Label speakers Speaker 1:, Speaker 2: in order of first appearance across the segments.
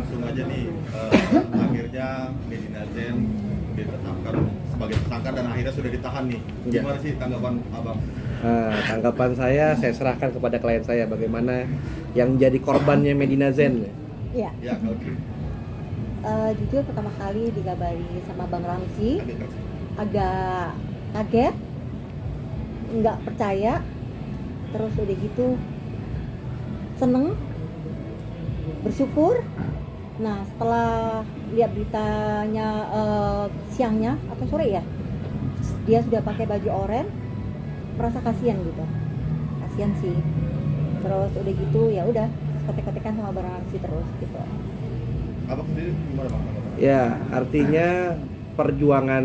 Speaker 1: langsung aja nih, akhirnya Medina Zain ditetapkan sebagai tersangka dan akhirnya sudah ditahan nih.
Speaker 2: Ya.
Speaker 1: Gimana sih tanggapan abang?
Speaker 2: Tanggapan saya serahkan kepada klien saya bagaimana yang jadi korbannya Medina Zain.
Speaker 3: Iya.
Speaker 1: Ya, oke.
Speaker 3: Jujur pertama kali digabari sama Bang Ramzi,
Speaker 1: Agak kasih.
Speaker 3: agak kaget, nggak percaya, terus udah gitu seneng, bersyukur. Nah setelah lihat beritanya siangnya atau sore ya, dia sudah pakai baju oranye, merasa kasihan gitu, kasihan sih. Terus udah gitu ya udah ketek-ketekan sama Bang Ramzi terus gitu.
Speaker 1: Abang sendiri gimana bang?
Speaker 2: Ya, artinya perjuangan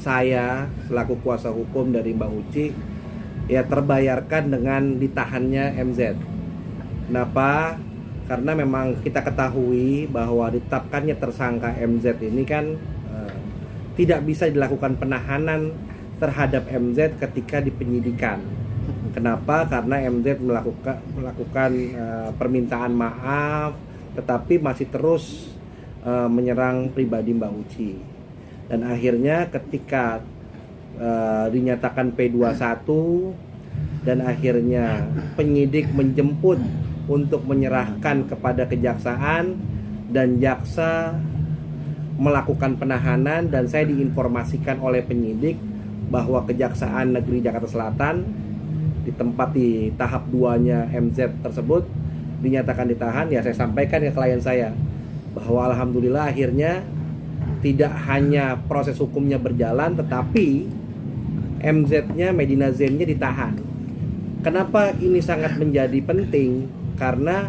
Speaker 2: saya selaku kuasa hukum dari Mbak Uci ya terbayarkan dengan ditahannya MZ. Kenapa? Karena memang kita ketahui bahwa ditetapkannya tersangka MZ ini kan tidak bisa dilakukan penahanan terhadap MZ ketika di penyidikan. Kenapa? Karena MZ melakukan permintaan maaf, tetapi masih terus menyerang pribadi Mbak Uci. Dan akhirnya ketika dinyatakan P21 dan akhirnya penyidik menjemput untuk menyerahkan kepada kejaksaan dan jaksa melakukan penahanan, dan saya diinformasikan oleh penyidik bahwa Kejaksaan Negeri Jakarta Selatan di tempat di tahap 2-nya MZ tersebut dinyatakan ditahan. Ya saya sampaikan ke klien saya bahwa alhamdulillah akhirnya tidak hanya proses hukumnya berjalan, tetapi MZ-nya, Medina Zain-nya ditahan. Kenapa ini sangat menjadi penting? Karena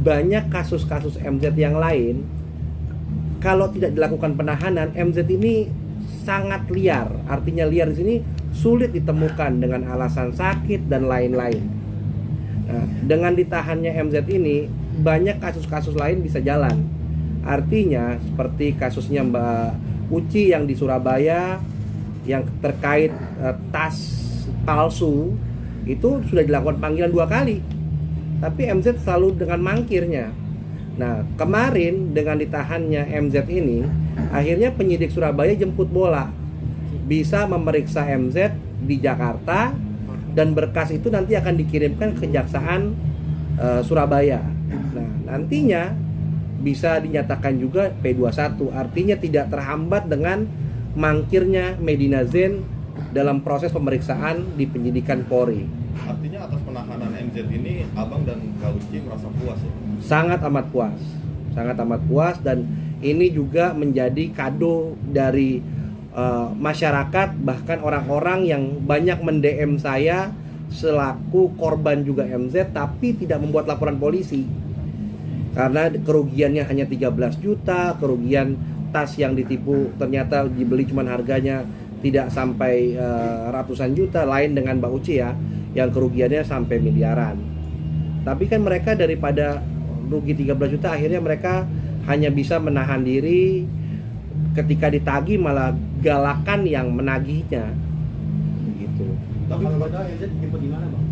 Speaker 2: banyak kasus-kasus MZ yang lain, kalau tidak dilakukan penahanan, MZ ini sangat liar. Artinya liar di sini sulit ditemukan dengan alasan sakit dan lain-lain. Nah, dengan ditahannya MZ ini, banyak kasus-kasus lain bisa jalan. Artinya seperti kasusnya Mbak Uci yang di Surabaya yang terkait tas palsu, itu sudah dilakukan panggilan 2 kali, tapi MZ selalu dengan mangkirnya. Nah kemarin dengan ditahannya MZ ini, akhirnya penyidik Surabaya jemput bola, bisa memeriksa MZ di Jakarta, dan berkas itu nanti akan dikirimkan ke Kejaksaan Surabaya. Nah nantinya bisa dinyatakan juga P21, artinya tidak terhambat dengan mangkirnya Medina Zain dalam proses pemeriksaan di penyidikan Polri.
Speaker 1: Artinya atas penahanan MZ ini abang dan Kak Uci merasa puas ya?
Speaker 2: Sangat amat puas, sangat amat puas, dan ini juga menjadi kado dari masyarakat, bahkan orang-orang yang banyak mend-DM saya selaku korban juga MZ tapi tidak membuat laporan polisi karena kerugiannya hanya 13 juta, kerugian tas yang ditipu ternyata dibeli cuman harganya tidak sampai ratusan juta, lain dengan Mbak Uci ya yang kerugiannya sampai miliaran. Tapi kan mereka daripada rugi 13 juta, akhirnya mereka hanya bisa menahan diri, ketika ditagih malah galakan yang menagihnya gitu.
Speaker 1: Tapi
Speaker 4: Kalau padahal MZ dijemput di mana bang?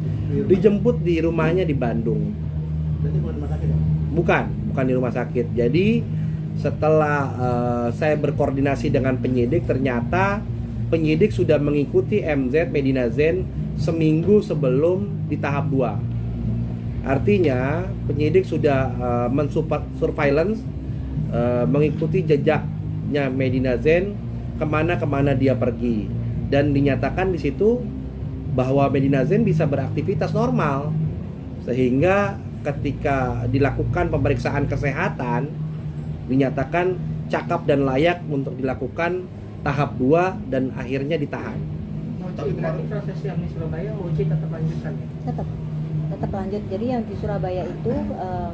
Speaker 2: Dijemput di rumahnya di Bandung.
Speaker 4: Berarti bukan rumah sakit ya?
Speaker 2: Bukan di rumah sakit. Jadi setelah saya berkoordinasi dengan penyidik, ternyata penyidik sudah mengikuti MZ Medina Zain seminggu sebelum di tahap 2. Artinya penyidik sudah mensupport surveillance, mengikuti jejaknya Medina Zain kemana dia pergi, dan dinyatakan di situ bahwa Medina Zain bisa beraktivitas normal, sehingga ketika dilakukan pemeriksaan kesehatan dinyatakan cakap dan layak untuk dilakukan tahap 2 dan akhirnya ditahan.
Speaker 4: Tapi berarti proses yang di Surabaya Uci tetap lanjutkan ya?
Speaker 3: tetap lanjut. Jadi yang di Surabaya itu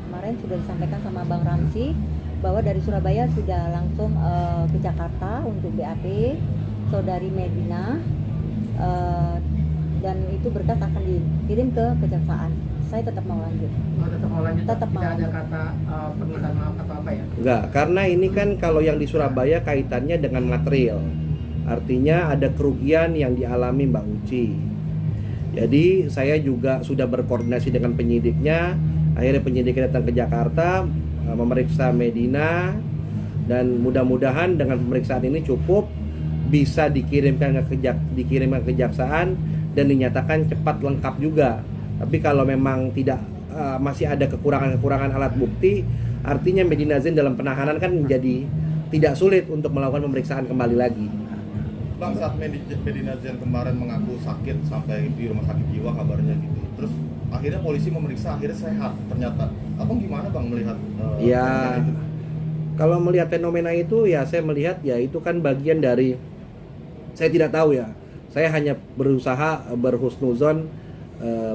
Speaker 3: kemarin sudah disampaikan sama Bang Ramzi bahwa dari Surabaya sudah langsung ke Jakarta untuk BAP saudari Medina, dan itu berkas akan dikirim ke kejaksaan. Saya tetap mau lanjut.
Speaker 4: Tetap mau lanjut?
Speaker 3: Tetap mau
Speaker 4: tidak ada
Speaker 3: lanjut.
Speaker 4: kata permintaan maaf atau apa ya?
Speaker 2: Enggak, karena ini kan kalau yang di Surabaya kaitannya dengan material. Artinya ada kerugian yang dialami Mbak Uci. Jadi saya juga sudah berkoordinasi dengan penyidiknya. Akhirnya penyidiknya datang ke Jakarta, memeriksa Medina, dan mudah-mudahan dengan pemeriksaan ini cukup bisa dikirimkan ke kejaksaan dan dinyatakan cepat lengkap juga. Tapi kalau memang tidak masih ada kekurangan alat bukti, artinya Medina Zain dalam penahanan kan menjadi tidak sulit untuk melakukan pemeriksaan kembali lagi.
Speaker 1: Bang, saat Medina Zain kemarin mengaku sakit sampai di rumah sakit jiwa kabarnya gitu, terus akhirnya polisi memeriksa, akhirnya sehat ternyata. Abang gimana bang melihat
Speaker 2: Ya,
Speaker 1: fenomena itu?
Speaker 2: kalau melihat fenomena itu ya saya melihat ya itu kan bagian dari, saya tidak tahu ya. Saya hanya berusaha berhusnuzon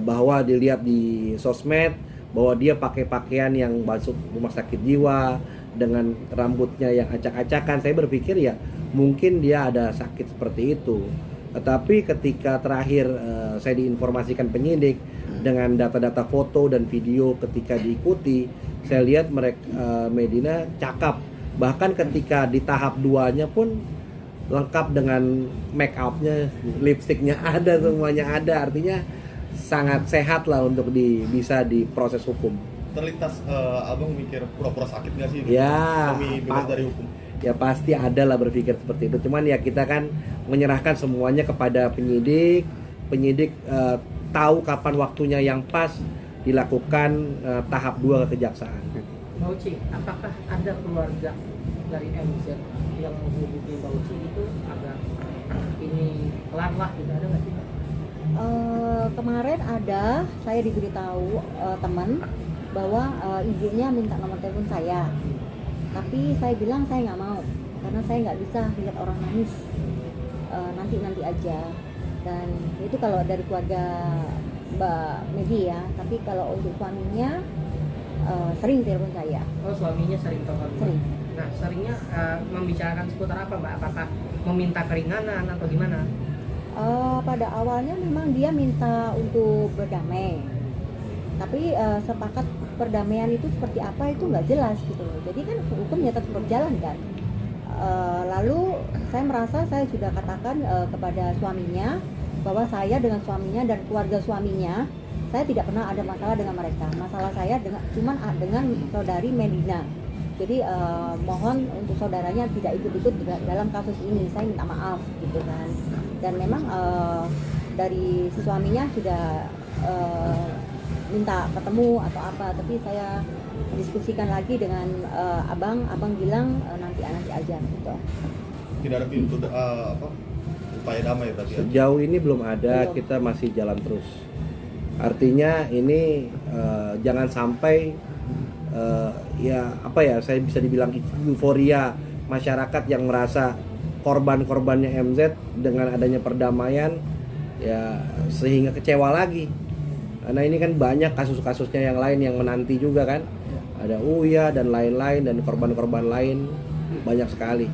Speaker 2: bahwa dilihat di sosmed bahwa dia pakai pakaian yang masuk rumah sakit jiwa dengan rambutnya yang acak-acakan. Saya berpikir ya mungkin dia ada sakit seperti itu. Tetapi ketika terakhir saya diinformasikan penyidik dengan data-data foto dan video ketika diikuti, saya lihat mereka Medina cakep. Bahkan ketika di tahap 2-nya pun lengkap dengan make up-nya, lipstiknya ada, semuanya ada. Artinya sangat sehat lah untuk bisa diproses hukum.
Speaker 1: Terlintas abang mikir pura-pura sakit nggak sih?
Speaker 2: Ya,
Speaker 1: Demi bebas dari hukum.
Speaker 2: Ya pasti ada lah berpikir seperti itu. Cuman ya kita kan menyerahkan semuanya kepada penyidik. Penyidik tahu kapan waktunya yang pas dilakukan tahap 2 ke kejaksaan.
Speaker 4: Mbak Uci, apakah ada keluarga dari MZ yang menghubungi Mbak Uci itu agak ini kelar lah gitu, ada nggak sih?
Speaker 3: Kemarin ada, saya diberitahu teman bahwa ibunya minta nomor telepon saya, tapi saya bilang saya nggak mau karena saya nggak bisa lihat orang nangis. Nanti aja. Dan itu kalau dari keluarga Mbak Megi ya, tapi kalau untuk suaminya sering telepon saya.
Speaker 4: Oh, suaminya sering telepon.
Speaker 3: Sering.
Speaker 4: Nah, seringnya membicarakan seputar apa, Mbak? Apakah meminta keringanan atau gimana?
Speaker 3: Pada awalnya memang dia minta untuk berdamai, tapi sepakat perdamaian itu seperti apa itu nggak jelas gitu. Jadi kan hukumnya tetap berjalan kan. Lalu saya merasa saya sudah katakan kepada suaminya bahwa saya dengan suaminya dan keluarga suaminya, saya tidak pernah ada masalah dengan mereka. Masalah saya cuman dengan saudari Medina. Jadi mohon untuk saudaranya tidak ikut-ikut dalam kasus ini. Saya minta maaf gitu kan. Dan memang dari suaminya sudah minta ketemu atau apa, tapi saya diskusikan lagi dengan abang bilang nanti aja gitu.
Speaker 1: Tidak ada pintu upaya damai tadi ya?
Speaker 2: Sejauh ini belum ada,
Speaker 3: Belum.
Speaker 2: kita masih jalan terus. Artinya ini jangan sampai saya bisa dibilang euforia masyarakat yang merasa korban-korbannya MZ dengan adanya perdamaian ya sehingga kecewa lagi. Karena ini kan banyak kasus-kasusnya yang lain yang menanti juga kan. Ada Uya dan lain-lain dan korban-korban lain banyak sekali.